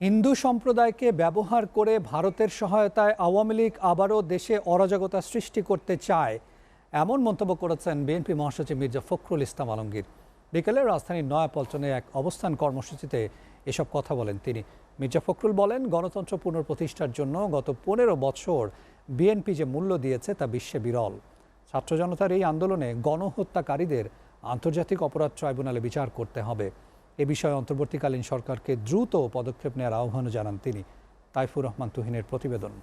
হিন্দু সম্প্রদায়কে ব্যবহার করে ভারতের সহায়তায় আওয়ামী লীগ আবারও দেশে অরাজকতা সৃষ্টি করতে চায়, এমন মন্তব্য করেছেন বিএনপি মহাসচিব মির্জা ফখরুল ইসলাম আলমগীর। বিকেলে রাজধানীর নয়াপল্টনে এক অবস্থান কর্মসূচিতে এসব কথা বলেন তিনি। মির্জা ফখরুল বলেন, গণতন্ত্র পুনঃপ্রতিষ্ঠার জন্য গত 15 বছর বিএনপি যে মূল্য দিয়েছে তা বিশ্বে বিরল। ছাত্র জনতার এই আন্দোলনে গণহত্যাকারীদের আন্তর্জাতিক অপরাধ ট্রাইব্যুনালে বিচার করতে হবে। এ বিষয়ে অন্তর্বর্তীকালীন সরকারকে দ্রুত পদক্ষেপ নেওয়ার আহ্বান জানান তিনি। তাইফুর রহমান তুহিনের প্রতিবেদন।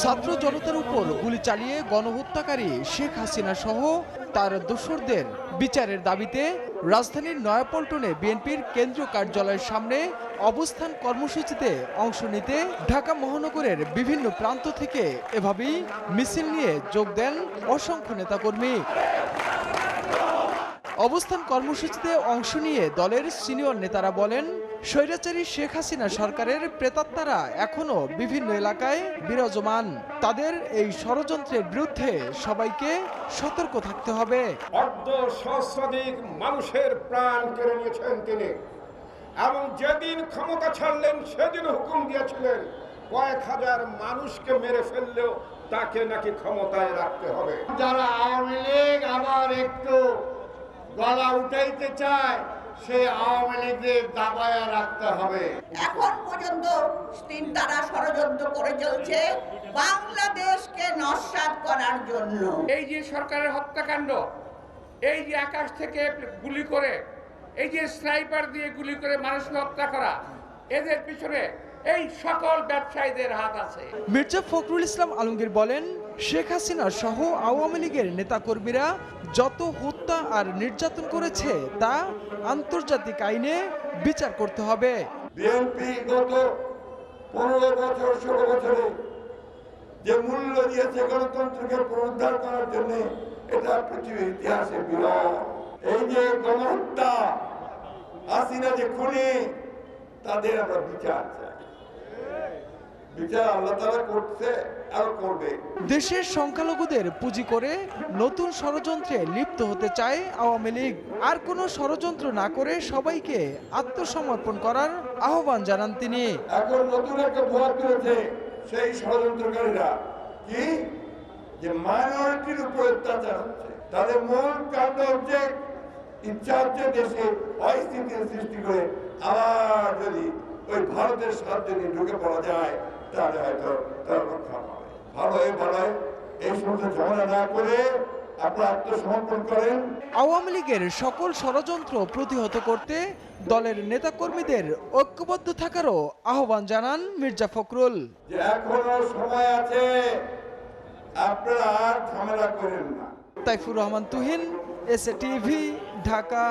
ছাত্র জনতার উপর গুলি চালিয়ে গণহত্যাকারী শেখ হাসিনা সহ তার দোসরদের বিচারের দাবিতে রাজধানীর নয়াপল্টনে বিএনপির কেন্দ্রীয় কার্যালয়ের সামনে অবস্থান কর্মসূচিতে অংশ নিতে ঢাকা মহানগরের বিভিন্ন প্রান্ত থেকে এভাবেই মিছিল নিয়ে যোগ দেন অসংখ্য নেতাকর্মী। অবস্থান কর্মসূচিতে অংশ নিয়ে দলের সিনিয়র নেতারা বলেন, স্বৈরাচারী শেখ হাসিনা সরকারের প্রেতাত্মারা এখনো বিভিন্ন এলাকায় বিরাজমান। তাদের এই ষড়যন্ত্রের বিরুদ্ধে সবাইকে সতর্ক থাকতে হবে। অর্ধ সহস্রাধিক মানুষের প্রাণ কেড়ে নিয়েছেন তিনি, এবং যেদিন ক্ষমতা ছাড়লেন সেদিন হুকুম দিয়েছিলেন কয়েক হাজার মানুষকে মেরে ফেললেও তাকে নাকি ক্ষমতায় রাখতে হবে। যারা আওয়ামী লীগ আবার একটু গলা উঠাইতে চায়, সে আওয়ামী লীগের দাবায় রাখতে হবে। এখন পর্যন্ত তারা ষড়যন্ত্র করে চলছে বাংলাদেশকে নস্যাৎ করার জন্য। এই যে সরকারের হত্যাকাণ্ড, এই যে আকাশ থেকে গুলি করে, এই যে স্নাইপার দিয়ে গুলি করে মানুষকে হত্যা করা, এদের পিছনে এই সকল ব্যবসায়ীদের হাত আছে। মির্জা ফখরুল ইসলাম আলমগীর বলেন, শেখ হাসিনা সহ আওয়ামী লীগের নেতাকর্মীরা যত হত্যা আর নির্যাতন করেছে তা আন্তর্জাতিক আইনে বিচার করতে হবে। বিএনপি গত 15 বছর 16 বছরে যে মূল্য দিয়েছে গণতন্ত্রকে পুনরুদ্ধার করার জন্য, এটা পৃথিবীর ইতিহাসে বিরল। এই যে গণহত্যা, হাসিনা যে খুনি, তাদের আমরা বিচার চাই। বিচার আল্লাহ তাআলা করছে আর করবে। দেশের সংখ্যালঘুদের পুঁজি করে নতুন ষড়যন্ত্রে লিপ্ত হতে চায় আওয়ামী লীগ। আর কোনো ষড়যন্ত্র না করে সবাইকে আত্মসমর্পণ করার আহ্বান জানান তিনি। এখন নতুন একটা ভুয়া করেছে সেই ষড়যন্ত্রকারীরা, কি যে মাইনরিটির উপর অত্যাচার হচ্ছে। তাদের মূল কাণ্ড হচ্ছে ইচ্ছা হচ্ছে দেশে অস্থিতির সৃষ্টি করে আবার যদি ওই ভারতের সাহায্য নিয়ে ঢুকে পড়া যায়, তাহলে হয়তো তারা রক্ষা পাবে। ভালো এই সমস্ত ঝগড়া না করে আপনারা আত্মসমর্পণ করেন। আওয়ামী লীগের সকল ষড়যন্ত্র প্রতিহত করতে দলের নেতাকর্মীদের ঐক্যবদ্ধ থাকারও আহ্বান জানান মির্জা ফখরুল। যে এখনো সময় আছে, আপনারা আর ঝামেলা করেন না। Taifur Rahman Tuhin, SA TV, Dhaka.